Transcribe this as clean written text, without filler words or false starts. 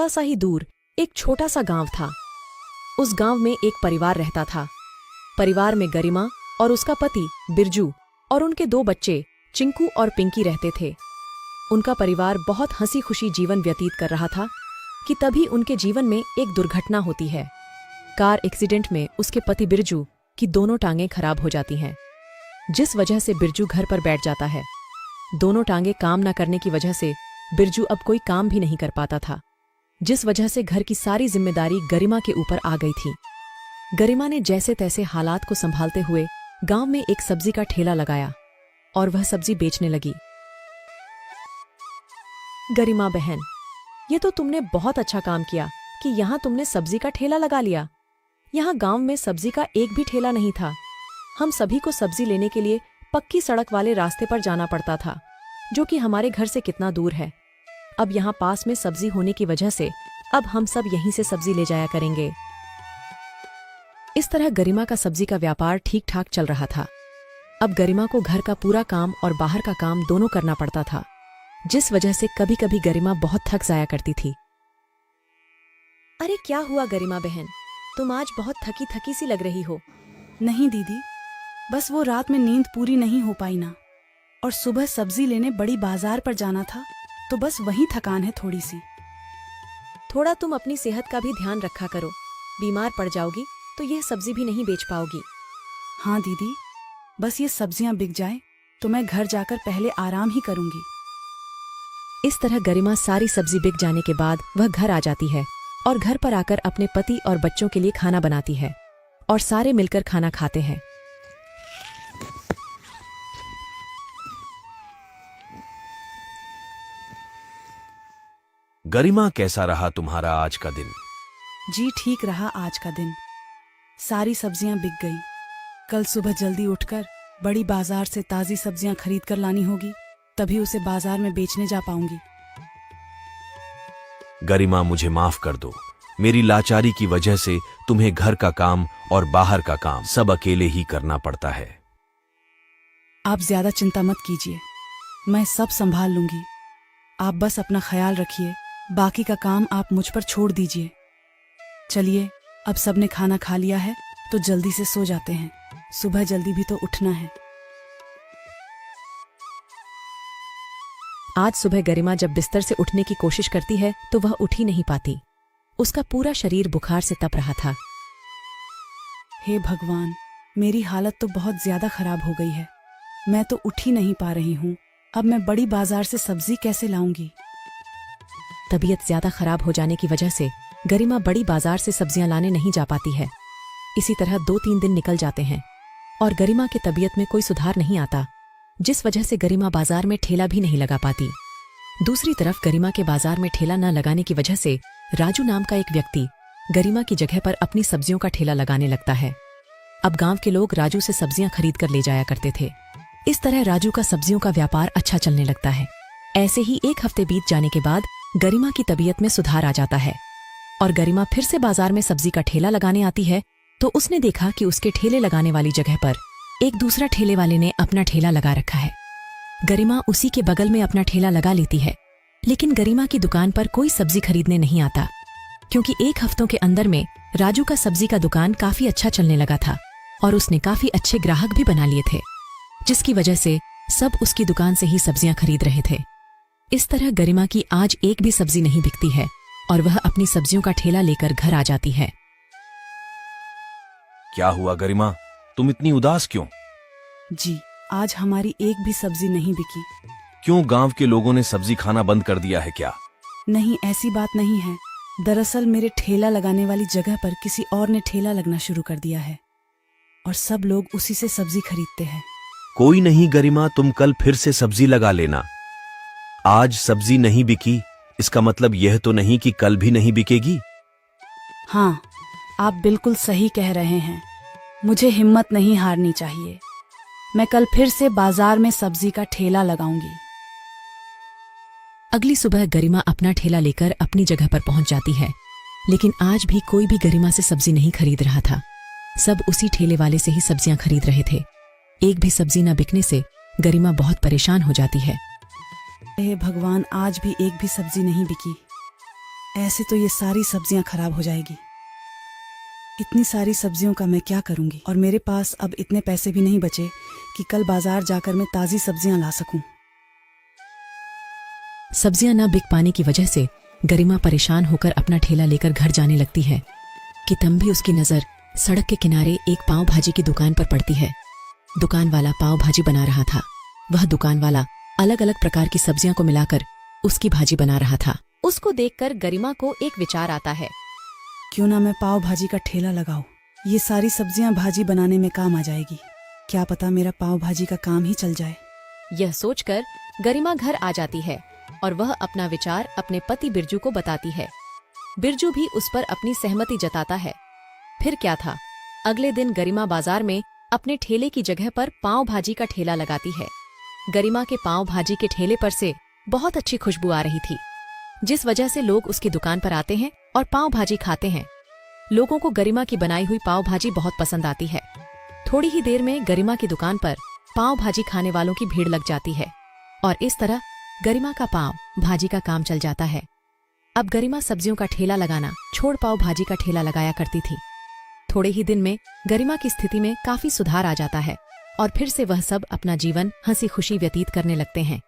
सा ही दूर एक छोटा सा गांव था। उस गांव में एक परिवार रहता था। परिवार में गरिमा और उसका पति बिरजू और उनके 2 बच्चे चिंकू और पिंकी रहते थे। उनका परिवार बहुत हंसी खुशी जीवन व्यतीत कर रहा था कि तभी उनके जीवन में एक दुर्घटना होती है। कार एक्सीडेंट में उसके पति बिरजू की दोनों टांगें खराब हो जाती हैं, जिस वजह से बिरजू घर पर बैठ जाता है। दोनों टांगें काम न करने की वजह से बिरजू अब कोई काम भी नहीं कर पाता था, जिस वजह से घर की सारी जिम्मेदारी गरिमा के ऊपर आ गई थी। गरिमा ने जैसे तैसे हालात को संभालते हुए गांव में एक सब्जी का ठेला लगाया और वह सब्जी बेचने लगी। गरिमा बहन, ये तो तुमने बहुत अच्छा काम किया कि यहाँ तुमने सब्जी का ठेला लगा लिया। यहाँ गांव में सब्जी का एक भी ठेला नहीं था। हम सभी को सब्जी लेने के लिए पक्की सड़क वाले रास्ते पर जाना पड़ता था, जो कि हमारे घर से कितना दूर है। अब यहाँ पास में सब्जी होने की वजह से अब हम सब यहीं से सब्जी ले जाया करेंगे। इस तरह गरिमा का सब्जी का व्यापार ठीक ठाक चल रहा था। अब गरिमा को घर का पूरा काम और बाहर का काम दोनों करना पड़ता था, जिस वजह से कभी कभी गरिमा बहुत थक जाया करती थी। अरे क्या हुआ गरिमा बहन, तुम आज बहुत थकी थकी सी लग रही हो। नहीं दीदी, बस वो रात में नींद पूरी नहीं हो पाई ना, और सुबह सब्जी लेने बड़ी बाजार पर जाना था, तो बस वही थकान है थोड़ी सी। थोड़ा तुम अपनी सेहत का भी ध्यान रखा करो, बीमार पड़ जाओगी तो यह सब्जी भी नहीं बेच पाओगी। हाँ दीदी, बस ये सब्जियां बिक जाए तो मैं घर जाकर पहले आराम ही करूंगी। इस तरह गरिमा सारी सब्जी बिक जाने के बाद वह घर आ जाती है और घर पर आकर अपने पति और बच्चों के लिए खाना बनाती है और सारे मिलकर खाना खाते हैं। गरिमा, कैसा रहा तुम्हारा आज का दिन? जी ठीक रहा आज का दिन। सारी सब्जियां बिक गई। कल सुबह जल्दी उठकर बड़ी बाजार से ताजी सब्जियां खरीद कर लानी होगी, तभी उसे बाजार में बेचने जा पाऊंगी। गरिमा, मुझे माफ कर दो। मेरी लाचारी की वजह से तुम्हें घर का काम और बाहर का काम सब अकेले ही करना पड़ता है। आप ज्यादा चिंता मत कीजिए, मैं सब संभाल लूंगी। आप बस अपना ख्याल रखिए, बाकी का काम आप मुझ पर छोड़ दीजिए। चलिए, अब सबने खाना खा लिया है तो जल्दी से सो जाते हैं, सुबह जल्दी भी तो उठना है। आज सुबह गरिमा जब बिस्तर से उठने की कोशिश करती है तो वह उठ ही नहीं पाती। उसका पूरा शरीर बुखार से तप रहा था। हे भगवान, मेरी हालत तो बहुत ज्यादा खराब हो गई है। मैं तो उठ ही नहीं पा रही हूँ। अब मैं बड़ी बाजार से सब्जी कैसे लाऊंगी? तबीयत ज्यादा खराब हो जाने की वजह से गरिमा बड़ी बाजार से सब्जियां लाने नहीं जा पाती है। इसी तरह 2-3 दिन निकल जाते हैं और गरिमा की तबीयत में कोई सुधार नहीं आता, जिस वजह से गरिमा बाजार में ठेला भी नहीं लगा पाती। दूसरी तरफ गरिमा के बाजार में ठेला न लगाने की वजह से राजू नाम का एक व्यक्ति गरिमा की जगह पर अपनी सब्जियों का ठेला लगाने लगता है। अब गांव के लोग राजू से सब्जियां खरीद कर ले जाया करते थे। इस तरह राजू का सब्जियों का व्यापार अच्छा चलने लगता है। ऐसे ही 1 हफ्ते बीत जाने के बाद गरिमा की तबीयत में सुधार आ जाता है और गरिमा फिर से बाजार में सब्जी का ठेला लगाने आती है, तो उसने देखा कि उसके ठेले लगाने वाली जगह पर एक दूसरा ठेले वाले ने अपना ठेला लगा रखा है। गरिमा उसी के बगल में अपना ठेला लगा लेती है, लेकिन गरिमा की दुकान पर कोई सब्जी खरीदने नहीं आता, क्योंकि 1 हफ्तों के अंदर में राजू का सब्जी का दुकान काफी अच्छा चलने लगा था और उसने काफी अच्छे ग्राहक भी बना लिए थे, जिसकी वजह से सब उसकी दुकान से ही सब्जियां खरीद रहे थे। इस तरह गरिमा की आज एक भी सब्जी नहीं बिकती है और वह अपनी सब्जियों का ठेला लेकर घर आ जाती है। क्या हुआ गरिमा, तुम इतनी उदास क्यों? जी, आज हमारी एक भी सब्जी नहीं बिकी। क्यों, गांव के लोगों ने सब्जी खाना बंद कर दिया है क्या? नहीं, ऐसी बात नहीं है। दरअसल मेरे ठेला लगाने वाली जगह पर किसी और ने ठेला लगना शुरू कर दिया है और सब लोग उसी से सब्जी खरीदते हैं। कोई नहीं गरिमा, तुम कल फिर से सब्जी लगा लेना। आज सब्जी नहीं बिकी, इसका मतलब यह तो नहीं कि कल भी नहीं बिकेगी। हाँ, आप बिल्कुल सही कह रहे हैं। मुझे हिम्मत नहीं हारनी चाहिए। मैं कल फिर से बाजार में सब्जी का ठेला लगाऊंगी। अगली सुबह गरिमा अपना ठेला लेकर अपनी जगह पर पहुंच जाती है, लेकिन आज भी कोई भी गरिमा से सब्जी नहीं खरीद रहा था। सब उसी ठेले वाले से ही सब्जियां खरीद रहे थे। एक भी सब्जी न बिकने से गरिमा बहुत परेशान हो जाती है। हे भगवान, आज भी एक भी सब्जी नहीं बिकी। ऐसे तो ये सारी सब्जियां खराब हो जाएगी। इतनी सारी सब्जियों का मैं क्या करूंगी, और मेरे पास अब इतने पैसे भी नहीं बचे कि कल बाजार जाकर मैं ताजी सब्जियां ला सकूं। सब्जियां न बिक पाने की वजह से गरिमा परेशान होकर अपना ठेला लेकर घर जाने लगती है कि तभी उसकी नजर सड़क के किनारे एक पाव भाजी की दुकान पर पड़ती है। दुकान वाला पाव भाजी बना रहा था। वह दुकान वाला अलग अलग प्रकार की सब्जियां को मिलाकर उसकी भाजी बना रहा था। उसको देखकर गरिमा को एक विचार आता है। क्यों ना मैं पाव भाजी का ठेला लगाऊं। ये सारी सब्जियां भाजी बनाने में काम आ जाएगी। क्या पता मेरा पाव भाजी का काम ही चल जाए। यह सोचकर गरिमा घर आ जाती है और वह अपना विचार अपने पति बिरजू को बताती है। बिरजू भी उस पर अपनी सहमति जताता है। फिर क्या था, अगले दिन गरिमा बाजार में अपने ठेले की जगह पर पाव भाजी का ठेला लगाती है। गरिमा के पाव भाजी के ठेले पर से बहुत अच्छी खुशबू आ रही थी, जिस वजह से लोग उसकी दुकान पर आते हैं और पाव भाजी खाते हैं। लोगों को गरिमा की बनाई हुई पाव भाजी बहुत पसंद आती है। थोड़ी ही देर में गरिमा की दुकान पर पाव भाजी खाने वालों की भीड़ लग जाती है और इस तरह गरिमा का पाव भाजी का काम चल जाता है। अब गरिमा सब्जियों का ठेला लगाना छोड़ पाव भाजी का ठेला लगाया करती थी। थोड़े ही दिन में गरिमा की स्थिति में काफी सुधार आ जाता है और फिर से वह सब अपना जीवन हंसी खुशी व्यतीत करने लगते हैं।